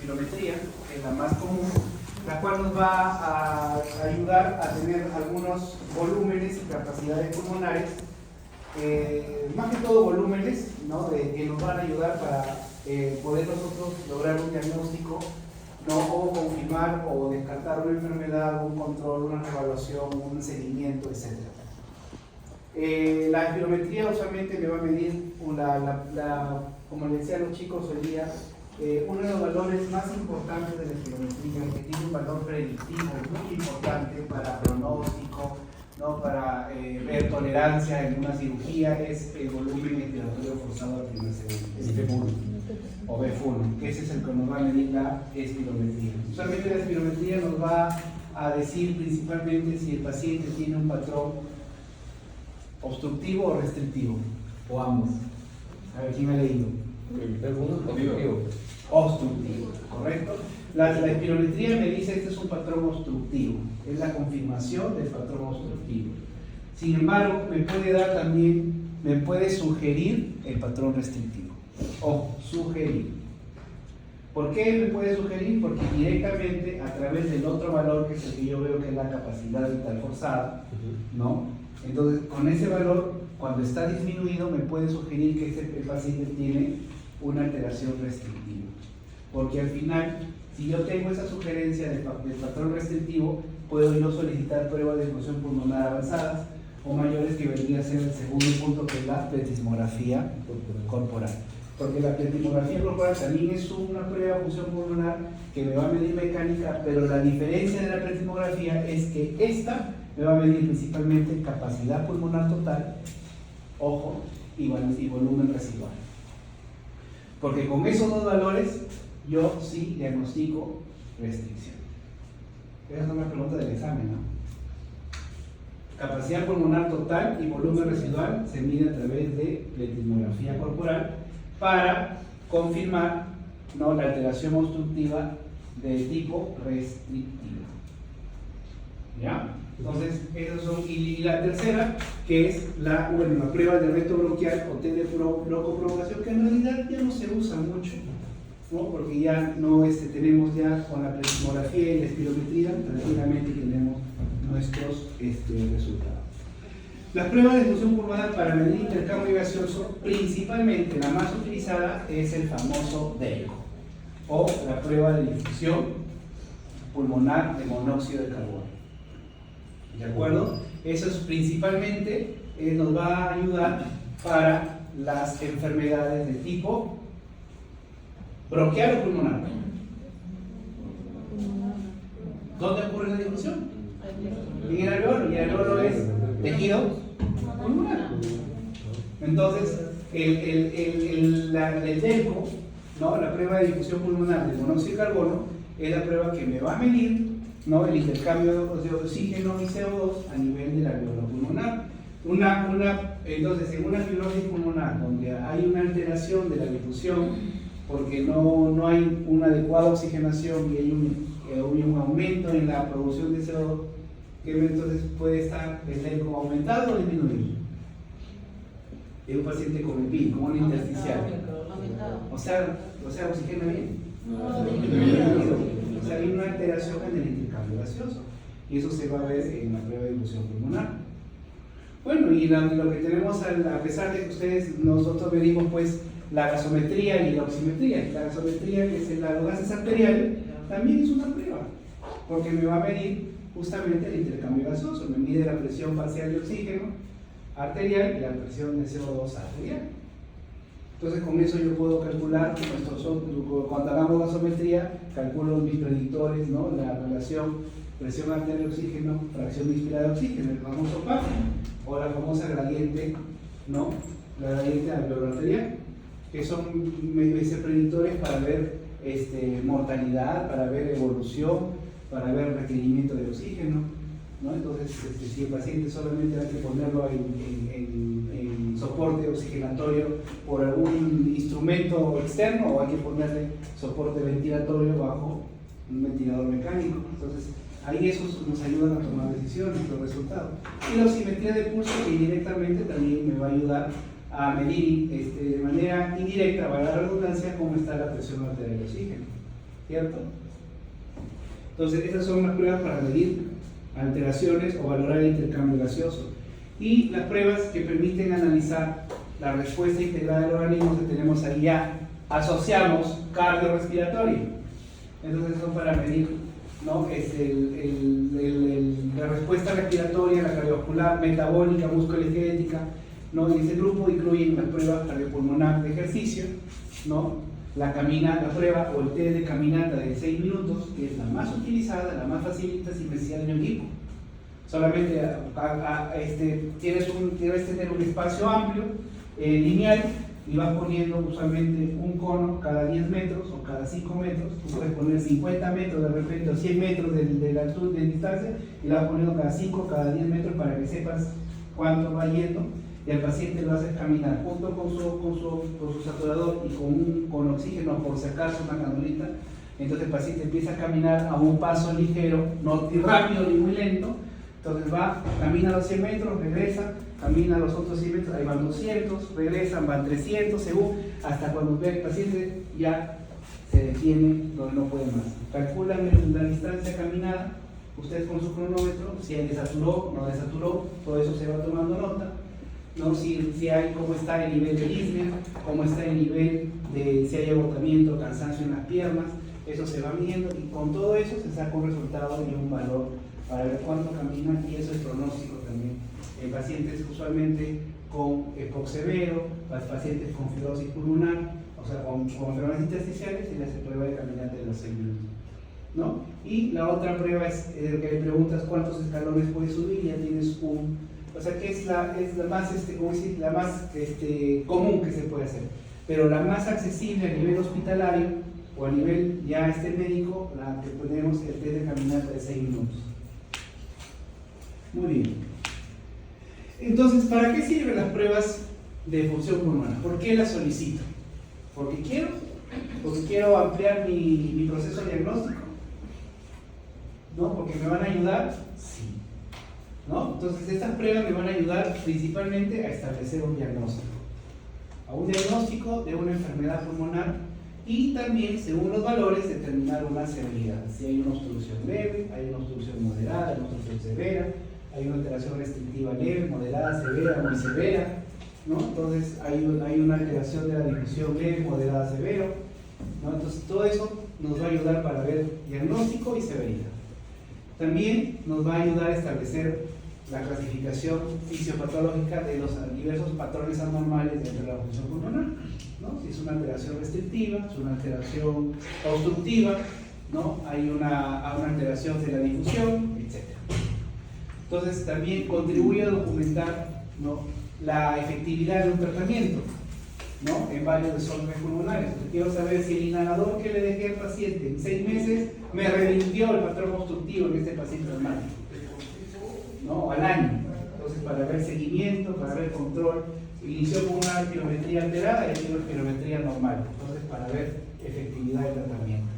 espirometría, que es la más común, la cual nos va a ayudar a tener algunos volúmenes y capacidades pulmonares, más que todo volúmenes, ¿no? Que nos van a ayudar para poder nosotros lograr un diagnóstico, ¿no? O confirmar o descartar una enfermedad, un control, una evaluación, un seguimiento, etc. La espirometría usualmente me va a medir, como le decía a los chicos hoy día, uno de los valores más importantes de la espirometría, que tiene un valor predictivo muy importante para pronóstico, ¿no? Para ver tolerancia en una cirugía, es el volumen expiratorio forzado al primer segundo, o BFUN, que ese es el que nos va a medir la espirometría. Usualmente la espirometría nos va a decir principalmente si el paciente tiene un patrón obstructivo o restrictivo, o ambos. A ver, ¿quién ha leído? Obstructivo, ¿correcto? La espirometría me dice que este es un patrón obstructivo, es la confirmación del patrón obstructivo. Sin embargo, me puede dar también, me puede sugerir el patrón restrictivo. Ojo, sugerir. ¿Por qué me puede sugerir? Porque directamente a través del otro valor, que es el que yo veo que es la capacidad vital forzada, ¿no? Entonces, con ese valor, cuando está disminuido, me puede sugerir que el paciente tiene una alteración restrictiva. Porque al final, si yo tengo esa sugerencia del patrón restrictivo, puedo yo solicitar pruebas de función pulmonar avanzadas o mayores, que vendría a ser el segundo punto, que es la pletismografía corporal. Porque la pletismografía corporal también es una prueba de función pulmonar que me va a medir mecánica, pero la diferencia de la pletismografía es que esta me va a medir principalmente capacidad pulmonar total, ojo, y volumen residual. Porque con esos dos valores yo sí diagnostico restricción. Esa es una pregunta del examen, ¿no? Capacidad pulmonar total y volumen residual se mide a través de pletismografía corporal para confirmar, ¿no?, la alteración obstructiva de tipo restrictiva. ¿Ya? Entonces, esos son, y la tercera, que es la prueba de reto bronquial o test de broncoprovocación, que en realidad ya no se usa mucho, ¿no? Porque ya no tenemos ya con la pletismografía y la espirometría, tranquilamente tenemos nuestros resultados. Las pruebas de función pulmonar para medir intercambio gaseoso, principalmente la más utilizada es el famoso DELCO, o la prueba de difusión pulmonar de monóxido de carbono. ¿De acuerdo? Eso es principalmente, nos va a ayudar para las enfermedades de tipo bronquial o pulmonar. ¿Dónde ocurre la difusión? En el alveolo, y el alveolo es tejido pulmonar. Entonces, el DELCO, ¿no?, la prueba de difusión pulmonar de monóxido de carbono, es la prueba que me va a medir, ¿no?, el intercambio de oxígeno y CO2 a nivel del alveolo pulmonar. Entonces, en una fibrosis pulmonar donde hay una alteración de la difusión, porque no hay una adecuada oxigenación y hay un aumento en la producción de CO2, entonces puede estar el DELCO aumentado o disminuido. Es un paciente con EPI, como un intersticial. O sea, oxigena bien. O sea, hay una alteración en el intercambio gaseoso. Y eso se va a ver en la prueba de difusión pulmonar. Bueno, y lo que tenemos, a pesar de que nosotros medimos pues la gasometría y la oximetría. La gasometría, que es los gases arteriales, también es una prueba, porque me va a medir justamente el intercambio gaseoso. Me mide la presión parcial de oxígeno arterial y la presión de CO2 arterial. Entonces, con eso yo puedo calcular, cuando hagamos gasometría, calculo mis predictores, ¿no?, la relación presión arterial de oxígeno, fracción inspirada de oxígeno, el famoso PAF, o la famosa gradiente, ¿no?, la gradiente alveolo-arterial, que son predictores para ver mortalidad, para ver evolución, para ver requerimiento de oxígeno, ¿no? Entonces, si el paciente solamente hay que ponerlo en soporte oxigenatorio por algún instrumento externo, o hay que ponerle soporte ventilatorio bajo un ventilador mecánico. Entonces, ahí esos nos ayudan a tomar decisiones, los resultados. Y la oximetría de pulso, que indirectamente también me va a ayudar a medir de manera indirecta, para la redundancia, cómo está la presión arterial de oxígeno. ¿cierto? Entonces, esas son las pruebas para medir alteraciones o valorar el intercambio gaseoso. Y las pruebas que permiten analizar la respuesta integrada del organismo que tenemos ahí ya asociamos cardiorrespiratorio. Entonces son para medir, ¿no? La respuesta respiratoria, la cardiovascular, metabólica, musculoesquelética, ¿no? Y ese grupo incluyen las pruebas cardiopulmonar de ejercicio, ¿no? La prueba o el test de caminata de 6 minutos, que es la más utilizada, la más facilita sin necesidad de un equipo. Solamente debes tener un espacio amplio, lineal, y vas poniendo usualmente un cono cada 10 metros o cada 5 metros. Tú puedes poner 50 metros de repente o 100 metros de altitud, de distancia, y lo vas poniendo cada 5, cada 10 metros para que sepas cuánto va yendo. Y al paciente lo haces caminar junto con su saturador y con oxígeno, por si acaso una canulita. Entonces el paciente empieza a caminar a un paso ligero, no ni rápido ni muy lento. Entonces camina los 100 metros, regresa, camina los otros 100 metros, ahí van 200, regresan, van 300, según, hasta cuando ve el paciente ya se detiene donde no puede más. Calculan la distancia caminada, ustedes con su cronómetro, si desaturó, no desaturó, todo eso se va tomando nota, ¿no? Si hay, cómo está el nivel de disnea, cómo está el nivel de si hay agotamiento, cansancio en las piernas, eso se va midiendo y con todo eso se saca un resultado y un valor para ver cuánto caminan, y eso es pronóstico también. En pacientes usualmente con EPOC severo, pacientes con fibrosis pulmonar, o sea, con enfermedades intersticiales, se le hace prueba de caminata de los 6 minutos, ¿no? Y la otra prueba es que le preguntas cuántos escalones puedes subir y ya tienes o sea, que es la más, la más común que se puede hacer, pero la más accesible a nivel hospitalario o a nivel ya médico, la que ponemos el test de caminata de 6 minutos. Muy bien. Entonces, ¿para qué sirven las pruebas de función pulmonar? ¿Por qué las solicito? ¿Porque quiero ampliar mi proceso diagnóstico? ¿No? ¿Porque me van a ayudar? Sí. ¿No? Entonces, estas pruebas me van a ayudar principalmente a establecer un diagnóstico. A un diagnóstico de una enfermedad pulmonar y también, según los valores, determinar una severidad. Si hay una obstrucción leve, hay una obstrucción moderada, hay una obstrucción severa, hay una alteración restrictiva leve, moderada, severa, muy severa, ¿no? Entonces hay una alteración de la difusión leve, moderada, severo, ¿no? Entonces todo eso nos va a ayudar para ver diagnóstico y severidad. También nos va a ayudar a establecer la clasificación fisiopatológica de los diversos patrones anormales dentro de la función pulmonar, ¿no? Si es una alteración restrictiva, es una alteración obstructiva, ¿no? Hay una alteración de la difusión, etc. Entonces también contribuye a documentar, ¿no?, la efectividad de un tratamiento, ¿no?, en varios desórdenes pulmonares. Entonces, quiero saber si el inhalador que le dejé al paciente en 6 meses me revirtió el patrón obstructivo en este paciente normal, ¿no?, al año. Entonces, para ver seguimiento, para ver control, inició con una espirometría alterada y tiene una espirometría normal. Entonces, para ver efectividad del tratamiento,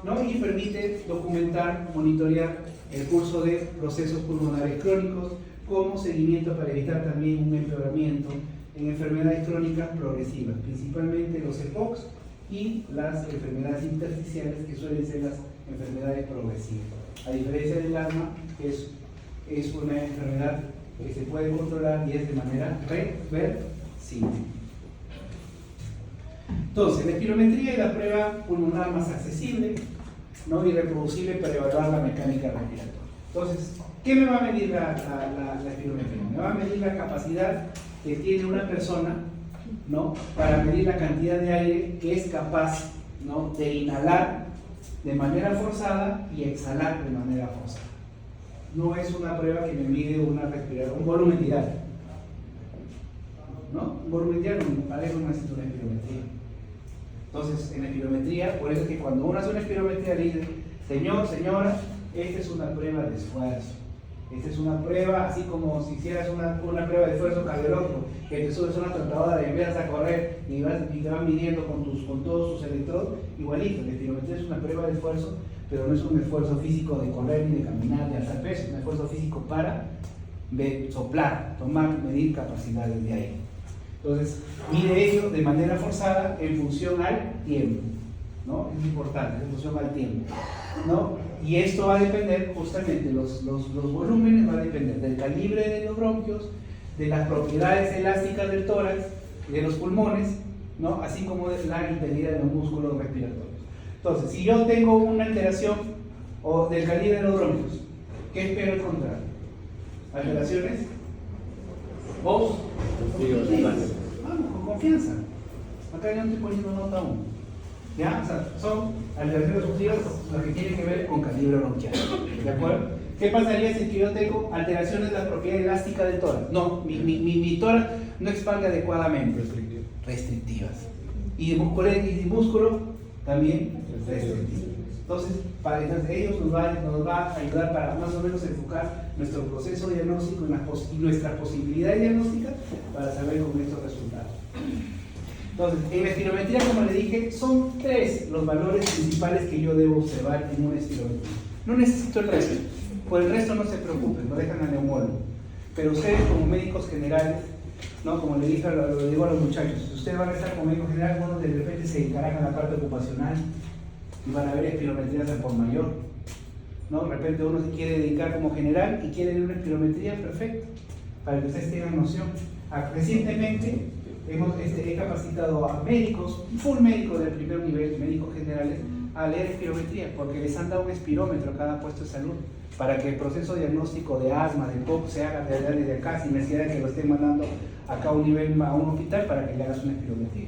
¿no? Y permite documentar, monitorear el curso de procesos pulmonares crónicos como seguimiento para evitar también un empeoramiento en enfermedades crónicas progresivas, principalmente los EPOCs y las enfermedades intersticiales, que suelen ser las enfermedades progresivas. A diferencia del asma, que es una enfermedad que se puede controlar y es de manera reversible. Entonces, la espirometría es la prueba pulmonar más accesible, ¿no?, y reproducible para evaluar la mecánica respiratoria. Entonces, ¿qué me va a medir la espirometría? Me va a medir la capacidad que tiene una persona, ¿no?, para medir la cantidad de aire que es capaz, ¿no?, de inhalar de manera forzada y exhalar de manera forzada. No es una prueba que me mide una respiración, un volumen diario, ¿no? Un volumen diario, para eso no necesito una espirometría. Entonces, en la espirometría, por eso es que cuando uno hace una espirometría le dice, señor, señora, esta es una prueba de esfuerzo. Esta es una prueba, así como si hicieras una prueba de esfuerzo cardiológico, que te subes a una trotadora y empiezas a correr y te van midiendo con todos sus electrodos, igualito. La espirometría es una prueba de esfuerzo, pero no es un esfuerzo físico de correr, ni de caminar, ni de alzar peso, es un esfuerzo físico para soplar, medir capacidades de aire. Entonces, mide ello de manera forzada en función al tiempo. ¿no? Es importante en función al tiempo, ¿no? Y esto va a depender justamente, los volúmenes van a depender del calibre de los bronquios, de las propiedades elásticas del tórax, de los pulmones, ¿no? Así como de la integridad de los músculos respiratorios. Entonces, si yo tengo una alteración del calibre de los bronquios, ¿qué espero encontrar? ¿Alteraciones? ¿Vos? Vamos, con confianza. Acá yo no estoy poniendo nota aún. ¿Ya? O sea, son alteraciones obstructivas las que tienen que ver con calibre bronquial. ¿De acuerdo? ¿Qué pasaría si yo tengo alteraciones de la propiedad elástica del tórax? No, mi tórax no expande adecuadamente. Restrictivas. Y músculo también restrictivo. Entonces, ellos nos va a ayudar para más o menos enfocar nuestro proceso diagnóstico y nuestras posibilidades diagnósticas para saber con estos resultados. Entonces, en la espirometría, como le dije, son 3 los valores principales que yo debo observar en una espirometría. No necesito el resto. Por el resto no se preocupen, lo dejan al neumólogo. Pero ustedes como médicos generales, ¿no? Como le dije, lo digo a los muchachos, si ustedes van a estar como médicos generales, bueno, de repente se encargan a la parte ocupacional y van a ver espirometrías al por mayor, ¿no? De repente uno se quiere dedicar como general y quiere ver una espirometría, perfecto, para que ustedes tengan noción. Recientemente he capacitado a médicos, full médicos del primer nivel, médicos generales, a leer espirometría, porque les han dado un espirómetro a cada puesto de salud, para que el proceso diagnóstico de asma, de POC, se haga desde acá, sin necesidad de que lo estén mandando acá a un hospital para que le hagas una espirometría.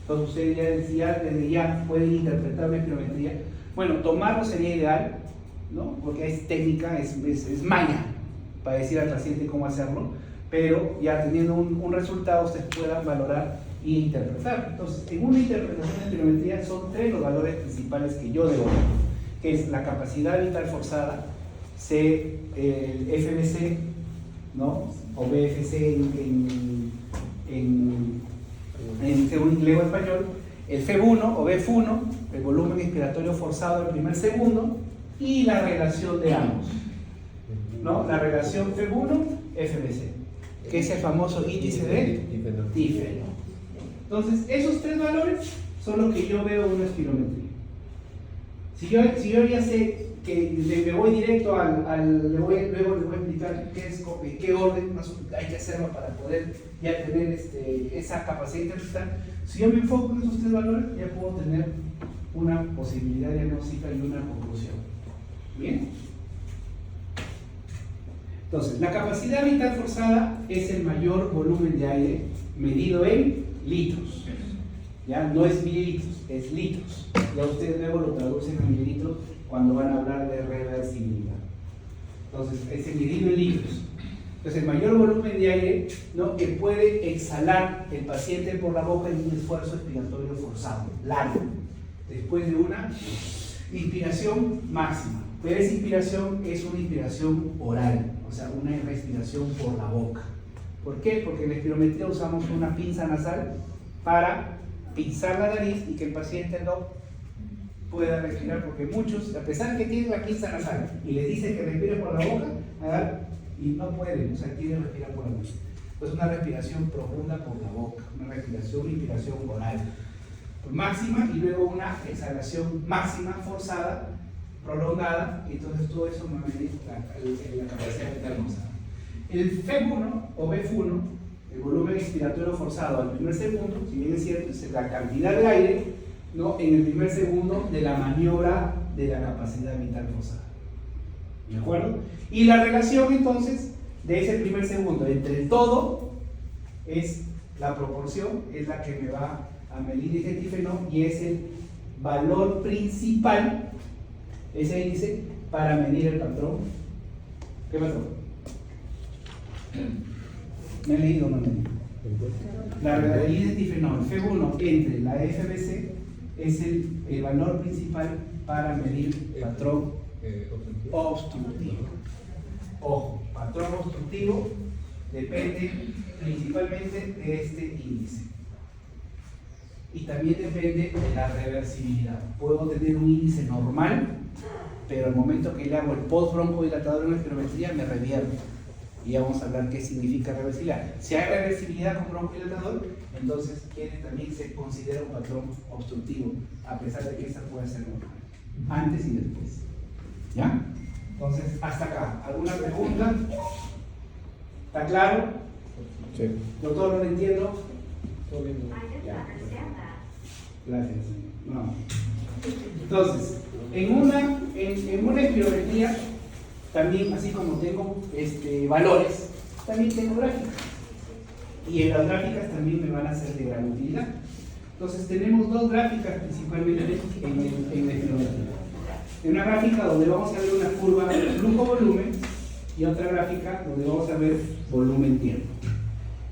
Entonces ustedes desde ya pueden interpretar una espirometría. Bueno, tomarlo sería ideal, ¿no? Porque es técnica, es maña para decir al paciente cómo hacerlo, pero ya teniendo un resultado ustedes puedan valorar e interpretar. Entonces, en una interpretación de espirometría son 3 los valores principales que yo debo ver, que es la capacidad vital forzada, el FBC, ¿no? O BFC según leo español, el FEB1 o BF1, el volumen expiratorio forzado del primer segundo, y la relación de ambos, ¿no? La relación FEB1-FBC, que es el famoso índice de Diffel. Entonces, esos 3 valores son los que yo veo en una espirometría. Si yo ya sé que me voy directo luego les voy a explicar qué orden hay que hacerlo para poder ya tener esa capacidad de interpretar. Si yo me enfoco en esos 3 valores, ya puedo tener una posibilidad diagnóstica y una conclusión. ¿Bien? Entonces, la capacidad vital forzada es el mayor volumen de aire medido en litros. ¿Ya? No es mililitros, es litros. Ya ustedes luego lo traducen a mililitros cuando van a hablar de reversibilidad. Entonces, es medido en litros. Entonces, el mayor volumen de aire, ¿no?, que puede exhalar el paciente por la boca en un esfuerzo expiratorio forzado, largo, después de una inspiración máxima. Pero esa inspiración es una inspiración oral, o sea, una respiración por la boca. ¿Por qué? Porque en la espirometría usamos una pinza nasal para pinzar la nariz y que el paciente no pueda respirar, porque muchos, a pesar de que tienen la pinza nasal y les dicen que respire por la boca, ¿verdad?, y no pueden, o sea, quieren respirar por la boca. Pues una respiración profunda por la boca, una inspiración oral máxima y luego una exhalación máxima forzada, prolongada, y entonces todo eso va a medir la capacidad vital forzada. El FEB1 o BF1, el volumen expiratorio forzado al primer segundo, si bien es cierto, es la cantidad de aire, ¿no?, en el primer segundo de la maniobra de la capacidad vital forzada. ¿De acuerdo? Y la relación entonces de ese primer segundo entre el todo es la proporción, es la que me va a medir el difenol y es el valor principal, ese índice, para medir el patrón. ¿Qué patrón? ¿Me he leído o no me he leído? La índice difenol FEB1 entre la FBC es el valor principal para medir el patrón obstructivo. Ojo, patrón obstructivo depende principalmente de este índice. Y también depende de la reversibilidad. Puedo tener un índice normal, pero al momento que le hago el post broncodilatador en la espirometría me revierte. Y ya vamos a hablar qué significa reversibilidad. Si hay reversibilidad con broncodilatador, entonces también se considera un patrón obstructivo, a pesar de que esta puede ser normal, antes y después. ¿Ya? Entonces, hasta acá. ¿Alguna pregunta? ¿Está claro? Sí. Doctor, no lo entiendo. Todo bien. Ya. Gracias. No. Entonces, en una espirometría, también, así como tengo valores, también tengo gráficas. Y en las gráficas también me van a ser de gran utilidad. Entonces, tenemos dos gráficas principalmente en la espirometría. Una gráfica donde vamos a ver una curva flujo-volumen y otra gráfica donde vamos a ver volumen-tiempo.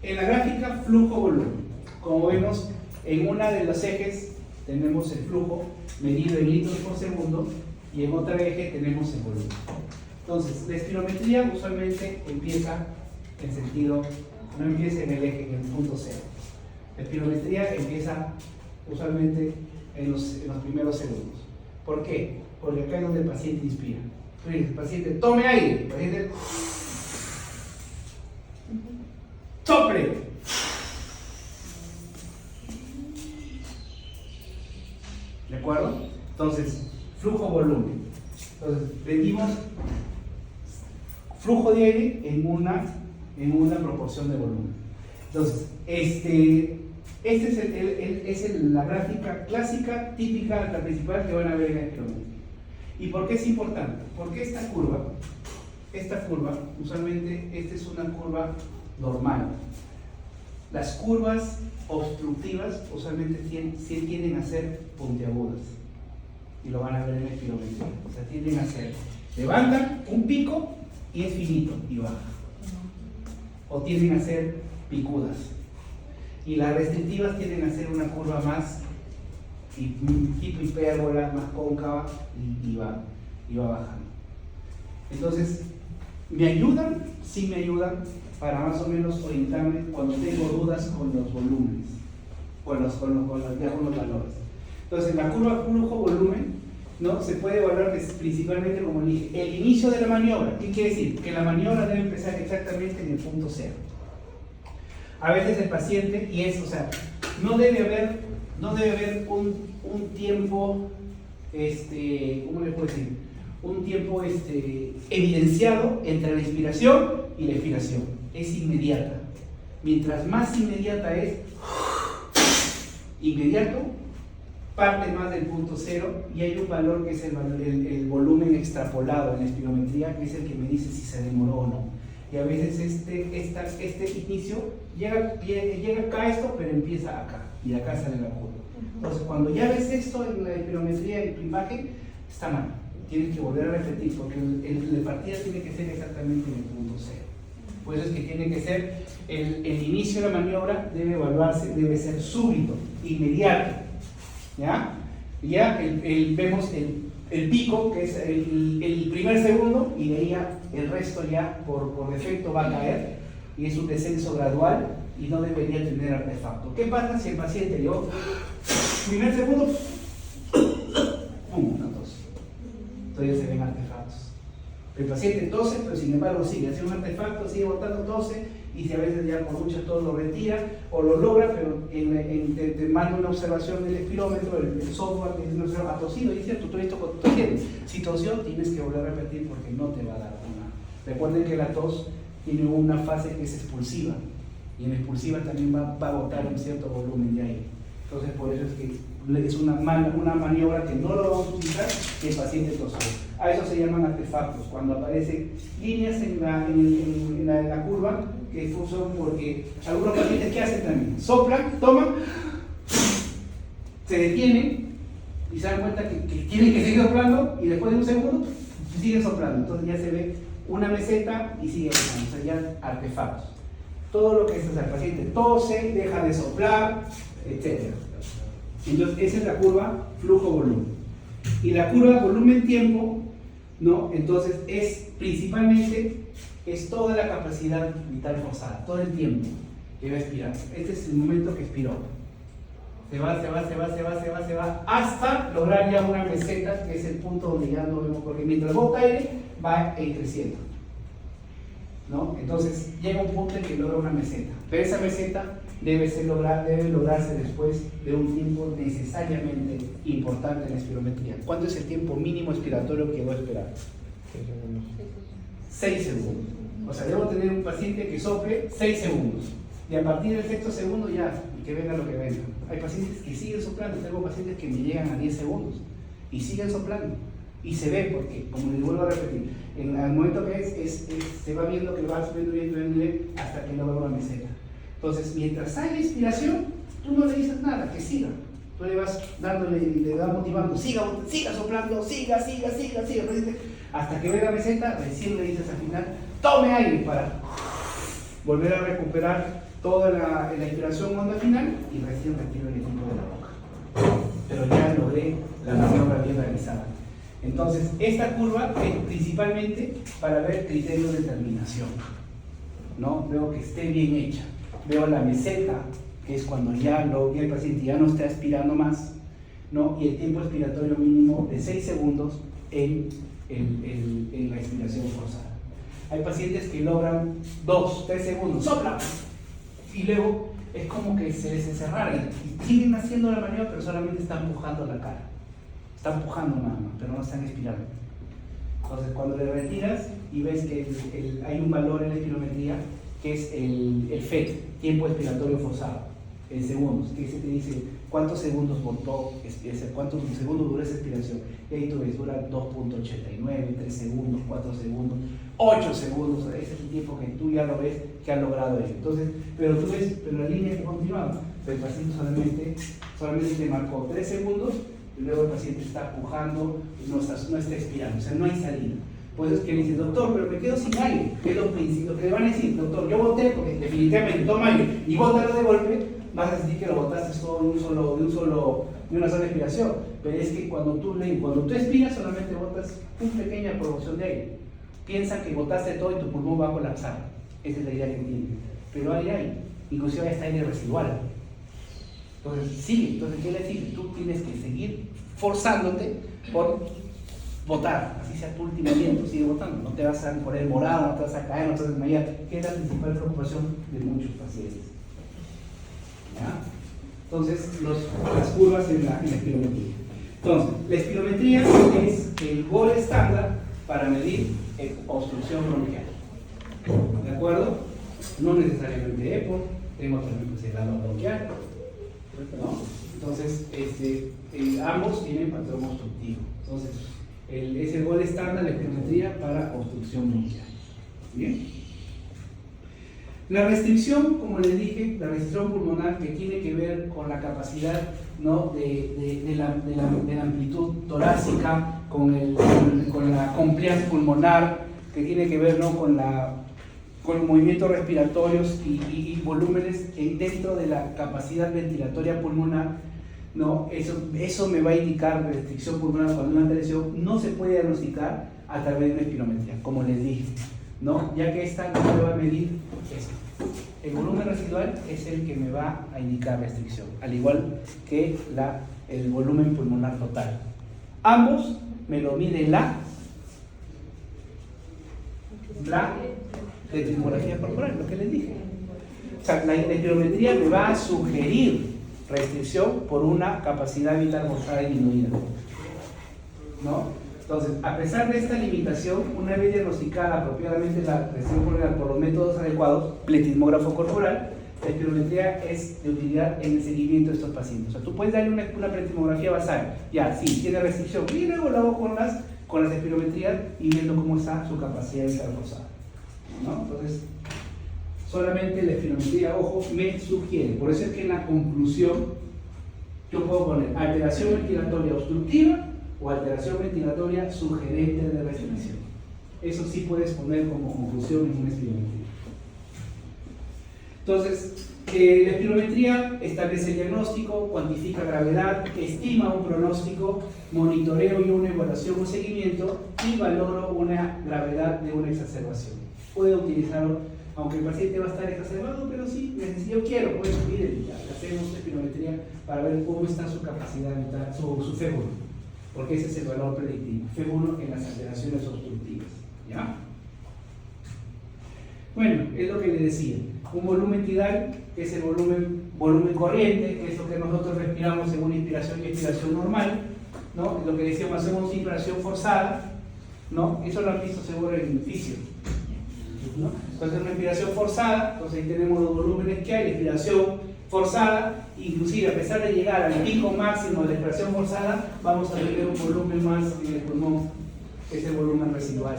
En la gráfica flujo-volumen, como vemos, en una de los ejes tenemos el flujo medido en litros por segundo y en otro eje tenemos el volumen. Entonces, la espirometría usualmente empieza en sentido, no empieza en el eje, en el punto cero. La espirometría empieza usualmente en los primeros segundos. ¿Por qué? Porque acá es donde el paciente inspira. El paciente tome aire, el paciente sople. ¿De acuerdo? Entonces, flujo-volumen. Entonces, medimos flujo de aire en una proporción de volumen. Entonces, es la gráfica clásica, típica, la principal que van a ver en la espirometría. ¿Y por qué es importante? Porque esta curva, usualmente, esta es una curva normal. Las curvas obstructivas usualmente tienden a ser puntiagudas. Y lo van a ver en la espirometría. O sea, tienden a ser, levantan un pico y es finito y baja. O tienden a ser picudas. Y las restrictivas tienden a ser una curva más tipo hipérbola, más cóncava y va bajando. Entonces, ¿me ayudan? Sí me ayudan para más o menos orientarme cuando tengo dudas con los volúmenes, con los valores. Entonces, la curva flujo-volumen, ¿no? Se puede evaluar principalmente, como dije, el inicio de la maniobra. ¿Qué quiere decir? Que la maniobra debe empezar exactamente en el punto cero. A veces el paciente, no debe haber un tiempo, ¿cómo le puedo decir? Un tiempo evidenciado entre la inspiración y la expiración. Es inmediata. Mientras más inmediata es, inmediato, parte más del punto cero y hay un valor que es el volumen extrapolado en la espirometría, que es el que me dice si se demoró o no. Y a veces este inicio llega acá esto, pero empieza acá y acá sale la curva. Entonces, cuando ya ves esto en la espirometría, en tu imagen, está mal. Tienes que volver a repetir porque el de partida tiene que ser exactamente en el punto cero. Por eso es que tiene que ser el inicio de la maniobra, debe evaluarse, debe ser súbito, inmediato. ¿Ya? Vemos el pico, que es el primer segundo, y de ahí ya el resto ya por defecto va a caer, y es un descenso gradual y no debería tener artefacto. ¿Qué pasa si el paciente llegó primer segundo, pum, una tos? Entonces ya se ven artefactos. El paciente tose, pero sin embargo sigue haciendo un artefacto, sigue botando tose, y si a veces ya por mucha tos lo retira o lo logra, pero te manda una observación del espirómetro, el software te dice una observación, ha tosido, y es cierto, todo esto tosiendo. Si tosió, tienes que volver a repetir porque no te va a dar una. Recuerden que la tos tiene una fase que es expulsiva, y en expulsiva también va a botar un cierto volumen de aire. Entonces, por eso es que es una maniobra que no lo vamos a utilizar y el paciente tosió. A eso se llaman artefactos, cuando aparecen líneas en la curva que son porque algunos pacientes, ¿qué hacen también? Soplan, toman, se detienen y se dan cuenta que tienen que seguir soplando y después de un segundo siguen soplando. Entonces ya se ve una meseta y sigue bajando, o sea, ya artefactos. Todo lo que es, o sea, el paciente tose, deja de soplar, etc. Entonces esa es la curva flujo-volumen. Y la curva volumen-tiempo, ¿no? Entonces es principalmente toda la capacidad vital forzada, todo el tiempo que va a expirar. Este es el momento que expiró. Se va, hasta lograr ya una meseta, que es el punto donde ya no vemos, porque mientras bota aire, va creciendo. ¿no? Entonces llega un punto en que logra una meseta, pero esa meseta debe lograrse después de un tiempo necesariamente importante en la espirometría. ¿Cuánto es el tiempo mínimo expiratorio que debo esperar? 6 segundos. O sea, debo tener un paciente que sople 6 segundos. Y a partir del sexto segundo ya, que venga lo que venga. Hay pacientes que siguen soplando, tengo pacientes que me llegan a 10 segundos y siguen soplando. Y se ve porque, como les vuelvo a repetir, al momento que se va viendo que va subiendo bien hasta que logra una meseta. Entonces, mientras hay expiración, tú no le dices nada, que siga. Tú le vas dándole y le vas motivando, siga soplando, siga, hasta que ve la meseta, recién le dices al final, tome aire para volver a recuperar toda la inspiración honda final y recién retiro el equipo de la boca. Pero ya logré la maniobra bien realizada. Entonces, esta curva es principalmente para ver criterios de terminación, ¿no? Veo que esté bien hecha. Veo la meseta, que es cuando ya el paciente ya no está expirando más, ¿no? Y el tiempo expiratorio mínimo de 6 segundos en la expiración forzada. Hay pacientes que logran 2, 3 segundos, sopla, y luego es como que se desencerraran y siguen haciendo la maniobra, pero solamente están empujando la cara. Están empujando nada más, pero no están expirando. Entonces, cuando le retiras y ves que hay un valor en la espirometría, que es el FET, tiempo expiratorio forzado, en segundos, que ese te dice cuántos segundos votó, cuántos segundos dura esa expiración. Y ahí tú ves, dura 2.89, 3 segundos, 4 segundos, 8 segundos. Ese es el tiempo que tú ya lo ves que ha logrado él. Entonces, pero tú ves, pero la línea que continuaba, pero el paciente solamente te marcó 3 segundos y luego el paciente está pujando, no está expirando, o sea, no hay salida. Pues es que le dice, doctor, pero me quedo sin aire. ¿Qué es lo que le van a decir? Doctor, yo boté porque definitivamente toma aire y bótalo de golpe, vas a sentir que lo botaste todo de una sola expiración. Pero es que cuando tú expiras solamente botas una pequeña proporción de aire. Piensa que botaste todo y tu pulmón va a colapsar. Esa es la idea que tiene. Pero aire hay, inclusive hay aire residual. Entonces, sí, entonces quiere decir, tú tienes que seguir forzándote por botar, así sea tu último aliento, sigue botando, no te vas a poner morado, no te vas a caer, no te vas a desmayar, que es la principal preocupación de muchos pacientes. ¿Ya? Entonces, las curvas en la espirometría. Entonces, la espirometría es el gol estándar para medir obstrucción bronquial. ¿De acuerdo? No necesariamente EPO, tengo también considerado bronquial, ¿no? Entonces, ambos tienen patrón obstructivo. Entonces, es el gol estándar de espirometría para obstrucción bronquial. Bien. La restricción, como les dije, la restricción pulmonar que tiene que ver con la capacidad, ¿no? de la amplitud torácica, con la compliance pulmonar, que tiene que ver, ¿no? con los movimientos respiratorios y volúmenes dentro de la capacidad ventilatoria pulmonar, ¿no? Eso me va a indicar restricción pulmonar cuando una lesión no se puede diagnosticar a través de una espirometría, como les dije, ¿no? Ya que esta no me va a medir esto. El volumen residual es el que me va a indicar restricción, al igual que el volumen pulmonar total. Ambos me lo mide la ritmografía corporal, lo que les dije. O sea, la espirometría me va a sugerir restricción por una capacidad vital forzada disminuida, ¿no? Entonces, a pesar de esta limitación, una vez diagnosticada apropiadamente la restricción pulmonar por los métodos adecuados, pletismógrafo corporal, la espirometría es de utilidad en el seguimiento de estos pacientes. O sea, tú puedes darle una pletismografía basal, ya, sí, tiene restricción, y luego lo hago con las espirometrías y viendo cómo está su capacidad vital forzada, ¿no? Entonces, solamente la espirometría, ojo, me sugiere. Por eso es que en la conclusión yo puedo poner alteración ventilatoria obstructiva o alteración ventilatoria sugerente de restricción. Eso sí puedes poner como conclusión en una espirometría. Entonces, la espirometría establece el diagnóstico, cuantifica gravedad, estima un pronóstico, monitoreo y una evaluación o seguimiento y valoro una gravedad de una exacerbación. Puedo utilizarlo, aunque el paciente va a estar exacerbado, pero sí, yo quiero, pues miren, hacemos espirometría para ver cómo está su capacidad vital, su F1, porque ese es el valor predictivo, F1 en las alteraciones obstructivas, ¿ya? Bueno, es lo que le decía. Un volumen tidal es el volumen corriente, que es lo que nosotros respiramos en una inspiración y expiración normal, ¿no? Es lo que decíamos, hacemos inspiración forzada, ¿no? Eso lo han visto seguro en física, ¿no? Entonces, una inspiración forzada, entonces ahí tenemos los volúmenes que hay, la inspiración forzada, inclusive a pesar de llegar al pico máximo de la inspiración forzada, vamos a tener un volumen más en el pulmón, que es el volumen residual,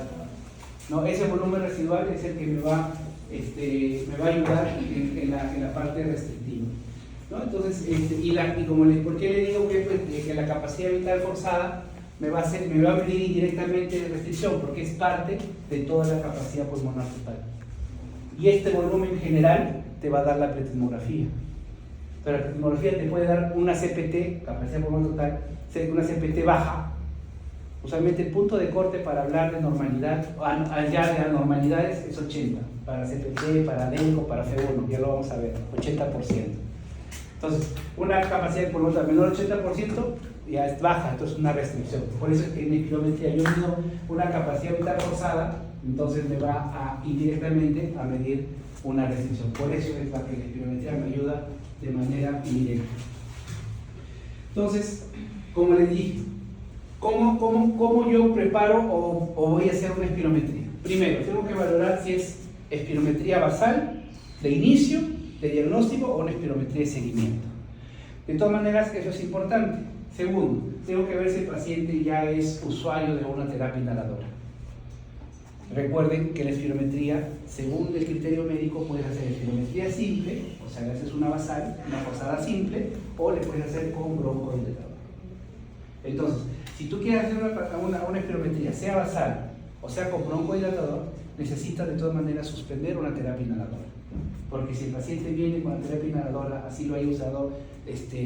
¿no? Ese volumen residual es el que me va a ayudar en la parte restrictiva, ¿no? Entonces, ¿por qué le digo que la capacidad vital forzada me va a pedir indirectamente restricción? Porque es parte de toda la capacidad pulmonar total. Y este volumen general te va a dar la pletismografía. Pero la pletismografía te puede dar una CPT, capacidad pulmonar total, una CPT baja. Usualmente el punto de corte para hablar de normalidad, allá de anormalidades, es 80. Para CPT, para DENCO, para FEB1, ya lo vamos a ver, 80%. Entonces, una capacidad pulmonar menor del 80% ya es baja, entonces una restricción. Por eso es que en espirometría yo mido una capacidad vital forzada, entonces me va indirectamente a medir una restricción. Por eso es la que la espirometría me ayuda de manera indirecta. Entonces, como les dije, ¿cómo yo preparo o voy a hacer una espirometría? Primero, tengo que valorar si es espirometría basal, de inicio, de diagnóstico o una espirometría de seguimiento. De todas maneras, eso es importante. Segundo, tengo que ver si el paciente ya es usuario de una terapia inhaladora. Recuerden que la espirometría, según el criterio médico, puedes hacer espirometría simple, o sea, le haces una basal, una forzada simple, o le puedes hacer con broncodilatador. Entonces, si tú quieres hacer una espirometría, sea basal o sea con broncodilatador, necesitas de todas maneras suspender una terapia inhaladora. Porque si el paciente viene con la terapia inhaladora, así lo haya usado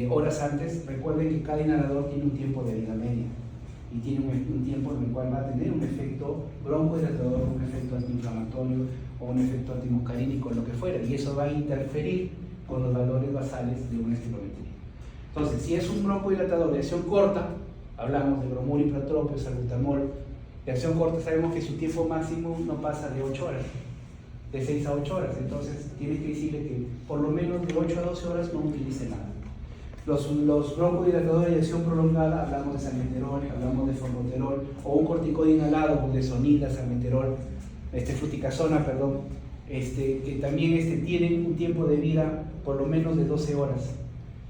horas antes, recuerden que cada inhalador tiene un tiempo de vida media y tiene un tiempo en el cual va a tener un efecto broncodilatador, un efecto antiinflamatorio o un efecto antimuscarínico, lo que fuera, y eso va a interferir con los valores basales de una espirometría. Entonces, si es un broncodilatador de acción corta, hablamos de bromuro, ipratropio, salbutamol, de acción corta sabemos que su tiempo máximo no pasa de 8 horas, de 6 a 8 horas, entonces tienes que decirle que por lo menos de 8 a 12 horas no utilice nada. Los broncodilatadores de acción prolongada, hablamos de salmeterol, hablamos de formoterol, o un corticoide inhalado, de sonida, salmeterol, fluticasona, perdón, que también tienen un tiempo de vida por lo menos de 12 horas.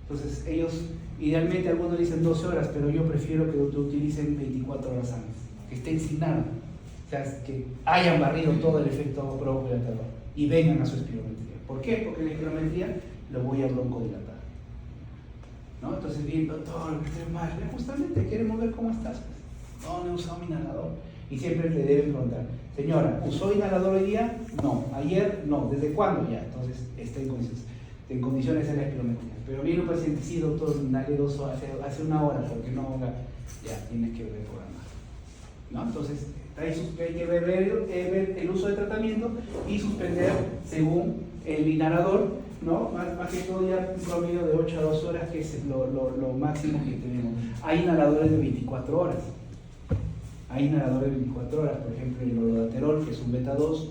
Entonces ellos, idealmente algunos dicen 12 horas, pero yo prefiero que utilicen 24 horas antes, que estén sin nada, o sea, que hayan barrido todo el efecto broncodilatador y vengan a su espirometría. ¿Por qué? Porque en la espirometría lo voy a broncodilatar, ¿no? Entonces, bien, doctor, estoy mal, justamente queremos ver cómo estás. No he usado mi inhalador. Y siempre le deben preguntar, señora, ¿usó inhalador hoy día? No. ¿Ayer? No. ¿Desde cuándo ya? Entonces, está en condiciones de la espirometría. Pero viene un paciente, sí, doctor, dale 2 horas, hace 1 hora, porque no, ya tienes que reprogramar, ¿no? Entonces, hay que ver el uso de tratamiento y suspender según el inhalador, ¿no? Más que todo ya un promedio de 8 a 12 horas, que es lo máximo que tenemos. Hay inhaladores de 24 horas. Hay inhaladores de 24 horas, por ejemplo el orodaterol, que es un beta 2,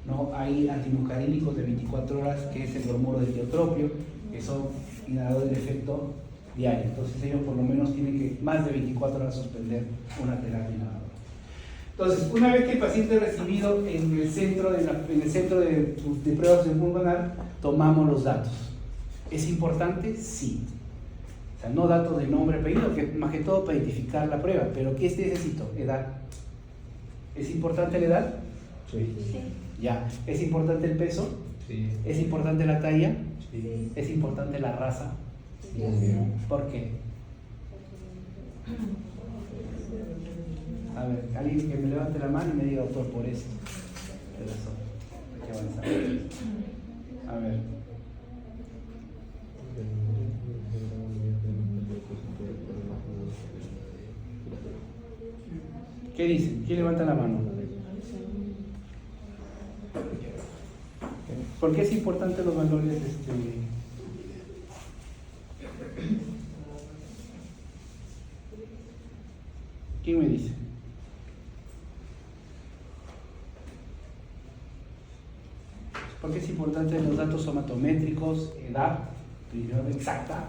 ¿no? Hay antimuscarínicos de 24 horas, que es el bromuro de tiotropio, que son inhaladores de efecto diario. Entonces ellos por lo menos tienen que más de 24 horas suspender una terapia inhaladora. Entonces, una vez que el paciente es recibido en el centro de pruebas de pulmonar, tomamos los datos. ¿Es importante? Sí. O sea, no datos de nombre, apellido, que más que todo para identificar la prueba. Pero ¿qué necesito? Edad. ¿Es importante la edad? Sí. Ya. ¿Es importante el peso? Sí. ¿Es importante la talla? Sí. ¿Es importante la raza? Sí. ¿Por qué? A ver, alguien que me levante la mano y me diga, doctor, por esto. Hay que avanzar. A ver. ¿Qué dicen? ¿Quién levanta la mano? ¿Por qué es importante los valores ¿Quién me dice? Porque es importante los datos somatométricos, edad, periodo exacta,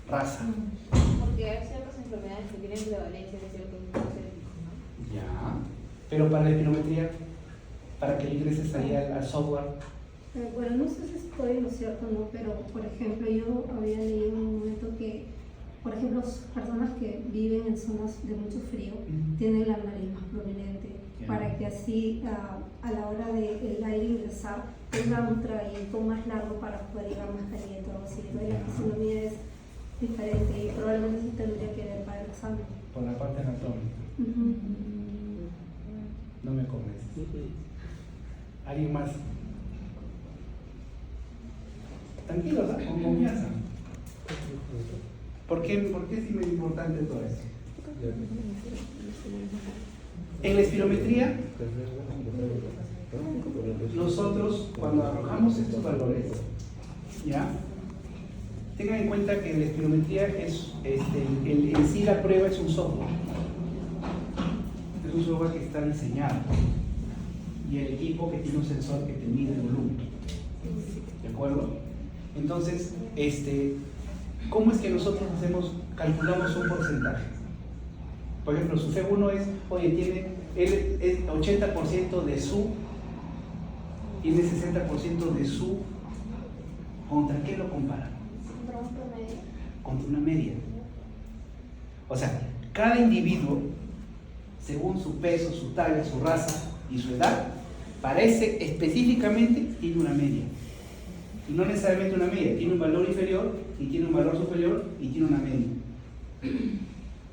raza. Porque hay ciertas enfermedades que tienen prevalencia de ciertos grupos étnicos, ¿no? Ya. Pero para la espirometría, para que ingreses ahí al software. Bueno, no sé si estoy en lo cierto o no, pero por ejemplo yo había leído en un momento que, por ejemplo, personas que viven en zonas de mucho frío tienen la nariz más prominente, para que así a la hora del aire ingresar tenga un trayecto más largo para poder llegar más caliente o algo así. Entonces la fisonomía es diferente y probablemente sí tendría que ver para el examen. Por la parte anatómica. No me convence. ¿Alguien más? Tranquilos, ¿eh? Con confianza. ¿Por qué es importante todo eso? En la espirometría, nosotros cuando arrojamos estos valores, ¿ya? Tengan en cuenta que la espirometría es, en sí la prueba es un software. Es un software que está diseñado. Y el equipo que tiene un sensor que te mide el volumen. ¿De acuerdo? Entonces, ¿cómo es que nosotros calculamos un porcentaje? Por ejemplo, su F1 es, oye, él es 80% de su, tiene 60% de su, ¿contra qué lo compara? ¿Contra un promedio? Contra una media. O sea, cada individuo, según su peso, su talla, su raza y su edad, parece específicamente tiene una media. Y no necesariamente una media, tiene un valor inferior y tiene un valor superior y tiene una media.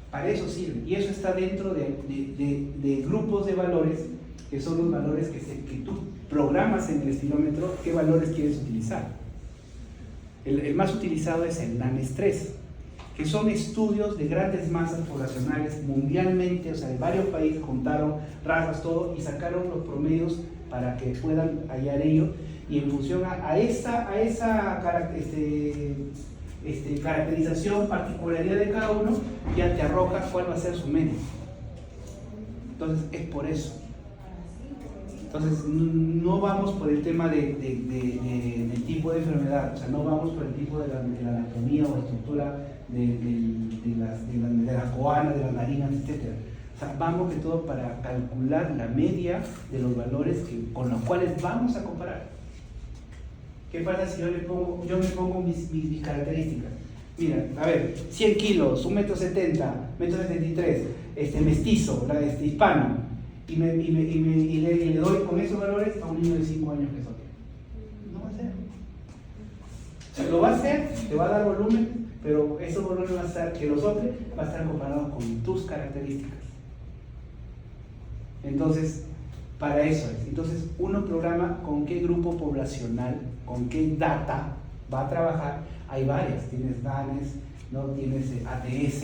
Para eso sirve. Y eso está dentro de grupos de valores, que son los valores que tú programas en el estilómetro, qué valores quieres utilizar. El más utilizado es el NAN-estrés, que son estudios de grandes masas poblacionales mundialmente, o sea, de varios países juntaron razas, todo, y sacaron los promedios para que puedan hallar ello. Y en función a esa caracterización, particularidad de cada uno, ya te arroja cuál va a ser su media. Entonces, es por eso. Entonces, no vamos por el tema del tipo de enfermedad, o sea, no vamos por el tipo de la anatomía o estructura de las coanas, de las narinas, etc. O sea, vamos de todo para calcular la media de los valores con los cuales vamos a comparar. ¿Qué pasa si yo me pongo mis características? Mira, a ver, 100 kilos, 1,70 m, 1,73 m, mestizo, hispano, y le doy con esos valores a un niño de 5 años que es otro. No va a ser. O sea, lo va a hacer, te va a dar volumen, pero esos valores van a estar, que los otros van a estar comparados con tus características. Entonces, para eso es. Entonces, uno programa con qué grupo poblacional, con qué data va a trabajar. Hay varias, tienes DANES, ¿no? Tienes ATS,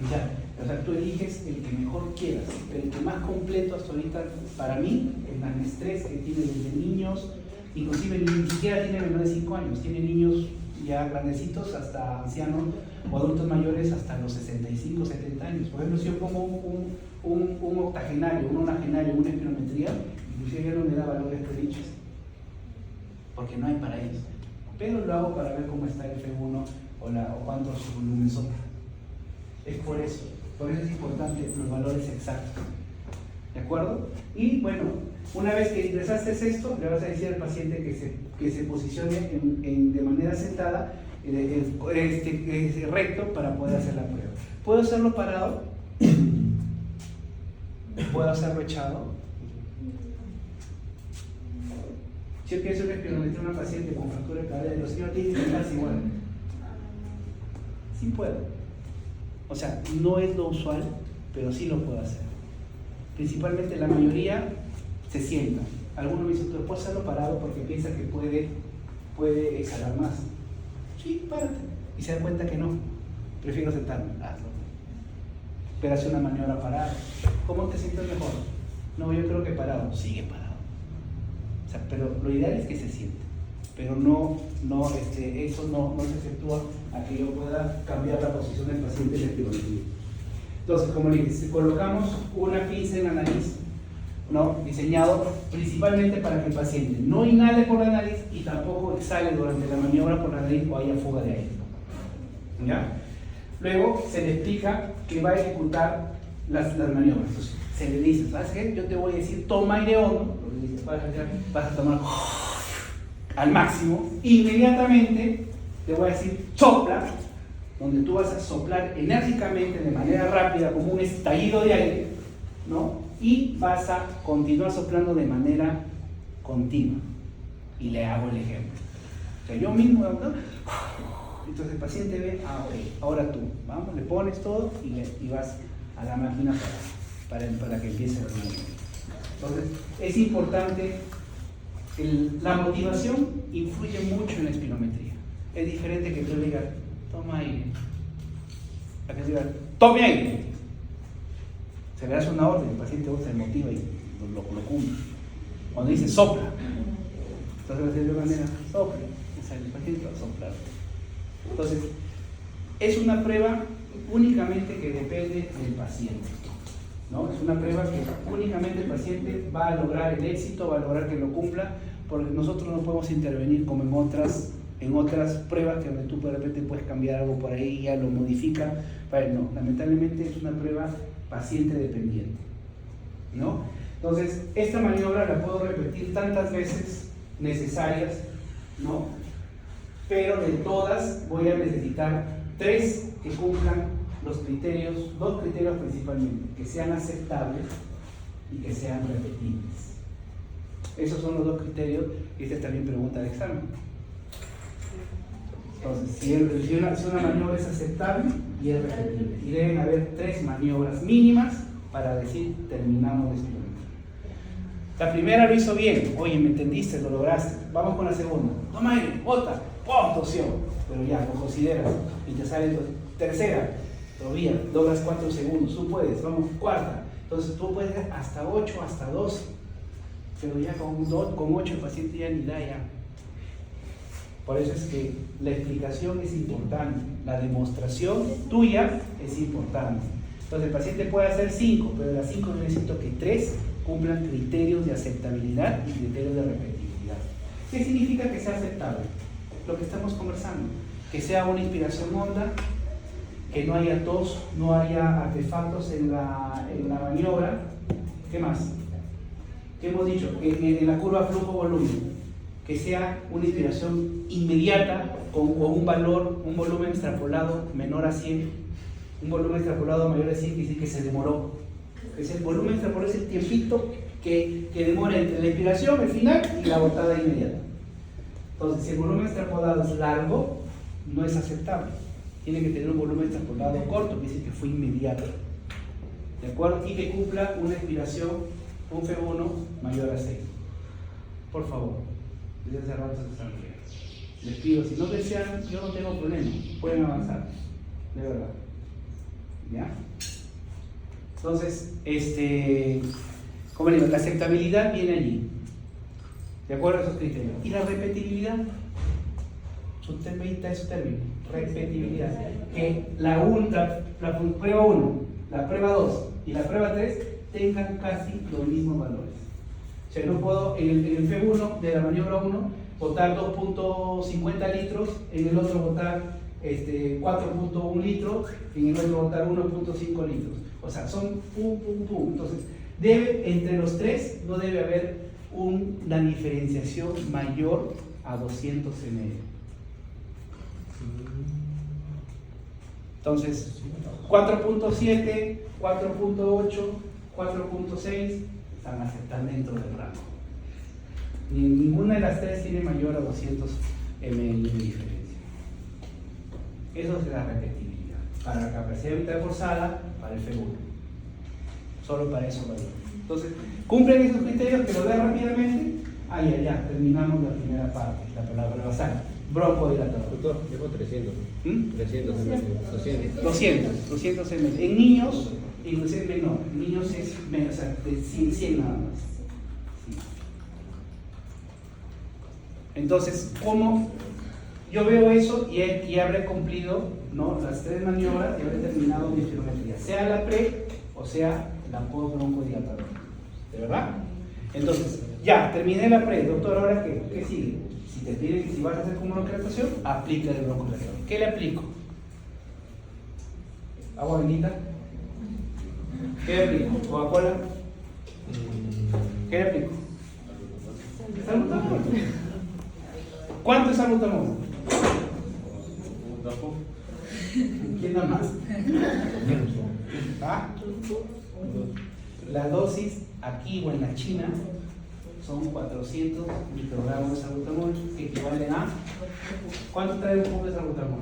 ya. O sea, tú eliges el que mejor quieras, pero el que más completo hasta ahorita, para mí, el NAN-estrés, que tiene desde niños, inclusive ni siquiera tiene menores de 5 años, tiene niños ya grandecitos hasta ancianos o adultos mayores hasta los 65, 70 años. Por ejemplo, si yo pongo un octogenario, un onagenario, una espirometría, inclusive ya no me da valores predichos, porque no hay para ellos. Pero lo hago para ver cómo está el F1 o cuántos volúmenes son. Es por eso es importante los valores exactos. ¿De acuerdo? Y bueno, una vez que ingresaste esto, le vas a decir al paciente que se posicione de manera sentada, recto, para poder hacer la prueba. ¿Puedo hacerlo parado? ¿Puedo hacerlo echado? Si yo quiero hacer una espirometría a una paciente con fractura de cadera de los tiene que quedarse igual. Sí puedo. O sea, no es lo usual, pero sí lo puedo hacer. Principalmente la mayoría se sienta. Algunos me dicen, ¿puedo hacerlo parado porque piensa que puede exhalar más? Sí, párate. Y se da cuenta que no. Prefiero sentarme. Hazlo. Pero hace una maniobra parada. ¿Cómo te sientes mejor? No, yo creo que parado. Sigue parado. O sea, pero lo ideal es que se siente. Pero eso no se efectúa a que yo pueda cambiar la posición del paciente en el espirometría. Entonces, como le dije, si colocamos una pinza en la nariz, ¿no? Diseñado principalmente para que el paciente no inhale por la nariz y tampoco exhale durante la maniobra por la nariz o haya fuga de aire. ¿Ya? Luego se le explica que va a ejecutar las maniobras. Entonces, se le dice, ¿sabes qué? Yo te voy a decir, toma aire hondo, vas a tomar al máximo, inmediatamente te voy a decir, sopla, donde tú vas a soplar enérgicamente, de manera rápida, como un estallido de aire, ¿no? Y vas a continuar soplando de manera continua. Y le hago el ejemplo. O sea, yo mismo, ¿no? Entonces el paciente ve, ok, ahora tú, vamos, le pones todo y vas a la máquina para que empiece el movimiento. Entonces, es importante, la motivación influye mucho en la espirometría. Es diferente que tú le digas, toma aire, a que te digas, tome aire. Se le hace una orden, el paciente se motiva y lo cumple. Cuando dice sopla, entonces va a ser de manera, sopla, o sea, el paciente va a soplar. Entonces, es una prueba únicamente que depende del paciente, ¿no? Es una prueba que únicamente el paciente va a lograr el éxito, va a lograr que lo cumpla, porque nosotros no podemos intervenir como en otras pruebas que donde tú de repente puedes cambiar algo por ahí y ya lo modifica. No, lamentablemente es una prueba paciente dependiente, ¿no? Entonces, esta maniobra la puedo repetir tantas veces necesarias, ¿no? Pero de todas voy a necesitar 3 que cumplan los criterios, 2 criterios principalmente, que sean aceptables y que sean repetibles. Esos son los 2 criterios que esta también pregunta del examen. Entonces, si una maniobra es aceptable y es repetible, y deben haber 3 maniobras mínimas para decir terminamos la experimento. La primera lo hizo bien, oye, me entendiste, lo lograste, vamos con la segunda, toma aire, bota, ¡pum! Tosió, pero ya, lo consideras y te sale tercera, todavía, doblas 4 segundos, tú puedes, vamos, cuarta, entonces tú puedes dar hasta 8, hasta 12, pero ya con 8 el paciente ya ni da ya. Por eso es que la explicación es importante, la demostración tuya es importante. Entonces el paciente puede hacer 5, pero de las 5 yo necesito que 3 cumplan criterios de aceptabilidad y criterios de repetibilidad. ¿Qué significa que sea aceptable? Lo que estamos conversando, que sea una inspiración honda, que no haya tos, no haya artefactos en la maniobra. ¿Qué más? ¿Qué hemos dicho? En la curva flujo-volumen, que sea una inspiración inmediata con un volumen extrapolado menor a 100, un volumen extrapolado mayor a 100 quiere decir que se demoró. El volumen extrapolado es el tiempito que demora entre la inspiración, el final y la botada inmediata. Entonces, si el volumen extrapolado es largo, no es aceptable. Tiene que tener un volumen extrapolado corto, que dice que fue inmediato. ¿De acuerdo? Y que cumpla una expiración, un F1 mayor a 6. Por favor, desde hace rato se están riendo. Les pido, si no desean, yo no tengo problema, pueden avanzar. De verdad. ¿Ya? Entonces, como digo, la aceptabilidad viene allí. ¿De acuerdo a esos criterios? Y la repetibilidad. Usted medita ese término, repetibilidad. Que la prueba 1, la prueba 2 y la prueba 3 tengan casi los mismos valores. O sea, no puedo en el F1 de la maniobra 1 botar 2.50 litros, en el otro botar 4.1 litros, en el otro botar 1.5 litros. O sea, son pum. Entonces, entre los 3 no debe haber una diferenciación mayor a 200 ml. Entonces, 4.7, 4.8, 4.6 están dentro del rango. Ninguna de las 3 tiene mayor a 200 ml de diferencia. Eso es la repetibilidad. Para la capacidad vital forzada, para el F1. Solo para eso valor. Entonces, cumplen esos criterios que lo vean rápidamente. Ya, terminamos la primera parte, la palabra basal. Broncodilatador. Doctor, llevo 300. 200 ml. En niños, inclusive menor. En niños es menos, o sea, de 100 nada más. Sí. Entonces, ¿cómo yo veo eso y habré cumplido, ¿no?, las 3 maniobras y habré terminado mi espirometría, sea la pre o sea la post broncodilatador? ¿De verdad? Entonces, ya, terminé la pre, doctor, ¿ahora qué sigue? Si te piden que si vas a hacer comunicación, aplica el broncodilatador. ¿Qué le aplico? ¿Agua bendita? ¿Qué le aplico? ¿Coca-Cola? ¿Qué le aplico? Salbutamol. ¿Cuánto es salbutamol? ¿Quién da más? ¿Ah? La dosis aquí o en la China son 400 microgramos de salbutamol, que equivalen a... ¿Cuánto trae un poco de salbutamol?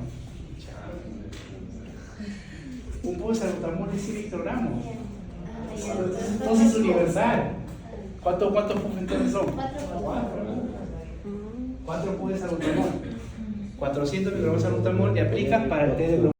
Un poco de salbutamol es 100 microgramos. Dosis universal. ¿Cuántos puffs entonces son? 4 puffs de salbutamol. 400 microgramos de salbutamol y aplicas para el té de